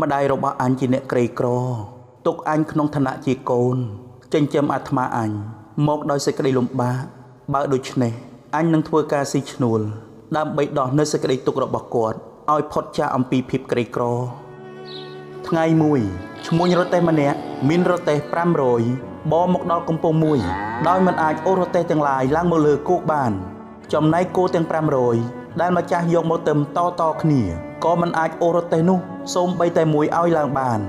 ម្ដាយរបស់អញជាអ្នកក្រីក្រទុកអញក្នុងឋានៈជាកូនចិញ្ចឹមអាត្មាអញមកដោយសេចក្តីលំបាកបើដូច្នេះអញនឹងធ្វើការស៊ីឈ្នួលដើម្បីដោះនៅសេចក្តីទុក្ខរបស់គាត់ឲ្យផុតចាកអំពីភាពក្រីក្រថ្ងៃមួយឈ្មួញរទេះម្នាក់មានរទេះ500បរមកដល់កំពង់មួយដោយមិនអាចអូសរទេះទាំងឡាយឡើងមកលើគោកបានចំណែកគោទាំង500ដែលម្ចាស់យកមកទឹមតគ្នាក៏មិនអាចអូសរទេះនោះសូម្បីតែមួយឲ្យឡើងបាន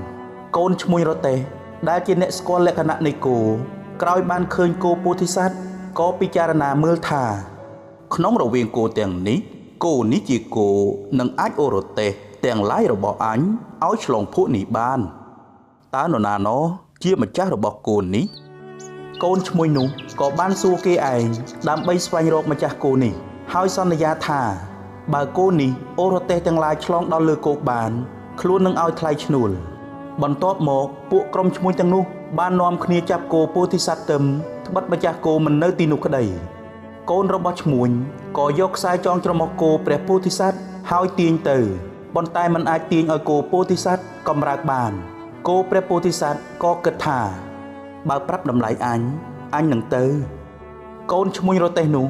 កូនឈ្មួញរទេះដែលជាអ្នកស្គាល់លក្ខណៈនៃគោក្រោយបានឃើញគោពោធិសត្វក៏ពិចារណាមើលថាក្នុងរវាងគោទាំងនេះគោនេះជាគោនឹងអាចអូសរទេះទាំងឡាយរបស់អញឲ្យឆ្លងភក់នេះបានតើនរណាណោជាម្ចាស់របស់គោនេះកូនឈ្មួញនោះក៏បានសួរគេឯងដើម្បីស្វែងរកម្ចាស់គោនេះហើយសន្យាថាបើគោនេះអូសរទេះទាំងឡាយឆ្លងដល់លើគោបានខ្លួននឹងឲ្យថ្លៃឈ្នួលបន្ទាប់មកពួកក្រុមឈ្មួញទាំងនោះបាននាំគ្នាចាប់គោពោធិសត្វទឹមត្បិតម្ចាស់គោមិននៅទីនោះក្តីកូនរបស់ឈ្មួញក៏យកខ្សែចងច្រមុះគោព្រះពោធិសត្វហើយទាញទៅប៉ុន្តែមិនអាចទាញឲ្យគោពោធិសត្វកំរើកបានគោព្រះពោធិសត្វក៏គិតថាបើប្រាប់តម្លៃអញនឹងទៅកូនឈ្មួញរទេះនោះ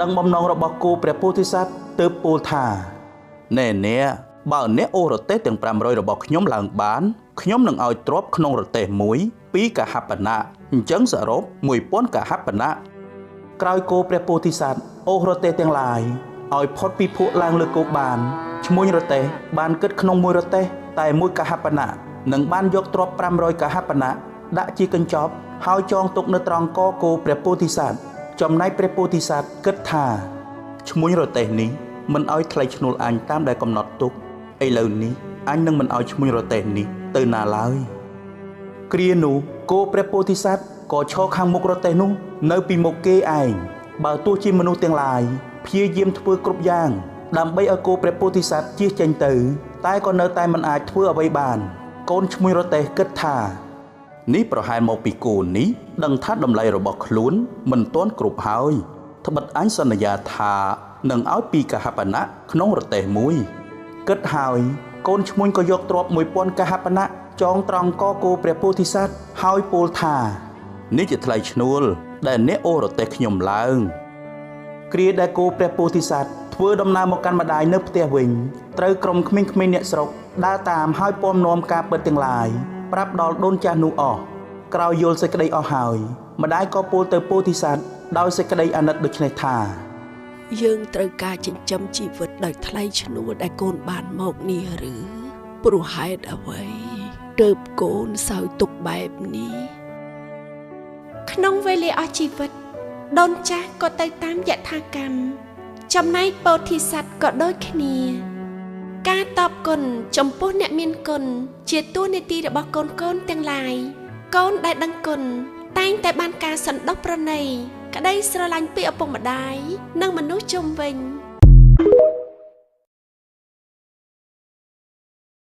ដឹងបំណងរបស់គោព្រះពោធិសត្វទើបពោលថាណែបើអ្នកអូសរទេះទាំង500របស់ខ្ញុំឡើងបានខ្ញុំនឹងឲ្យទ្រព្យក្នុងរទេះមួយ2កហបណៈអញ្ចឹងសរុប1000កហបណៈក្រោយគោព្រះពោធិសត្វអូសរទេះទាំងឡាយឲ្យផុតពីភក់ឡើងលើគោបានឈ្មួញរទេះបានគិតក្នុងមួយរទេះតែ1កហបណៈនឹងបានយកទ្រព្យ500កហបណៈដាក់ជាកញ្ចប់ហើយចងទុកនៅត្រង់កគោព្រះពោធិសត្វចំណែកព្រះពោធិសត្វគិតថាឈ្មួញរទេះនេះមិនឲ្យថ្លៃឈ្នួលអញតាមដែលកំណត់ទុកឥឡូវនេះអញនឹងមិនឲ្យឈ្មួញរទេះនេះទៅណាឡើយគ្រានោះគោព្រះពោធិសត្វក៏ឈរខាងមុខរទេះនោះនៅពីមុខគេឯងបើទោះជាមនុស្សទាំងឡាយព្យាយាមធ្វើគ្រប់យ៉ាងដើម្បីឲ្យគោព្រះពោធិសត្វជៀសចេញទៅតែក៏នៅតែមិនអាចធ្វើអ្វីបានកូនឈ្មួញរទេះគិតថានេះប្រហែលមកពីគោនេះដឹងថាតម្លៃរបស់ខ្លួនមិនទាន់គ្រប់ហើយត្បិតអញសន្យាថានឹងឲ្យ2កហបណៈក្នុងរទេះមួយគិតហើយកូនឈ្មួញក៏យកទ្រព្យ1000កហបណៈចងត្រង់កគោព្រះពោធិសត្វហើយពោលថានេះជាថ្លៃឈ្នួលដែលអ្នកអូសរទេះខ្ញុំឡើងគ្រាដែលគោព្រះពោធិសត្វធ្វើដំណើរមកកាន់ម្ដាយនៅផ្ទះវិញត្រូវក្រុមក្មេងៗអ្នកស្រុកដើរតាមហើយពំនាំការពិតទាំងឡាយប្រាប់ដល់ដូនចាស់នោះអស់ក្រោយយល់សេចក្តីអស់ហើយម្ដាយក៏ពោលទៅពោធិសត្វដោយសេចក្តីអាណិតដូចនេះថាយើងត្រូវការចិញ្ចឹមជីវិតដោយថ្លៃឈ្នួលដែលកូនបានមកនេះឬព្រោះហេតុអ្វីទើបកូនសោយទុកបែបនេះក្នុងវេលាអស់ជីវិតដូនចាស់ក៏ទៅតាមយថាកម្មចំណែកពោធិសត្វក៏ដូចគ្នាការតបគុណចំពោះអ្នកមានគុណជាតួនាទីរបស់កូនទាំងឡាយកូនដែលដឹងគុណតែងតែបានការសន្តោសប្រណីក្តីស្រឡាញ់ពីឪពុកម្ដាយនិងមនុស្សជុំវិញ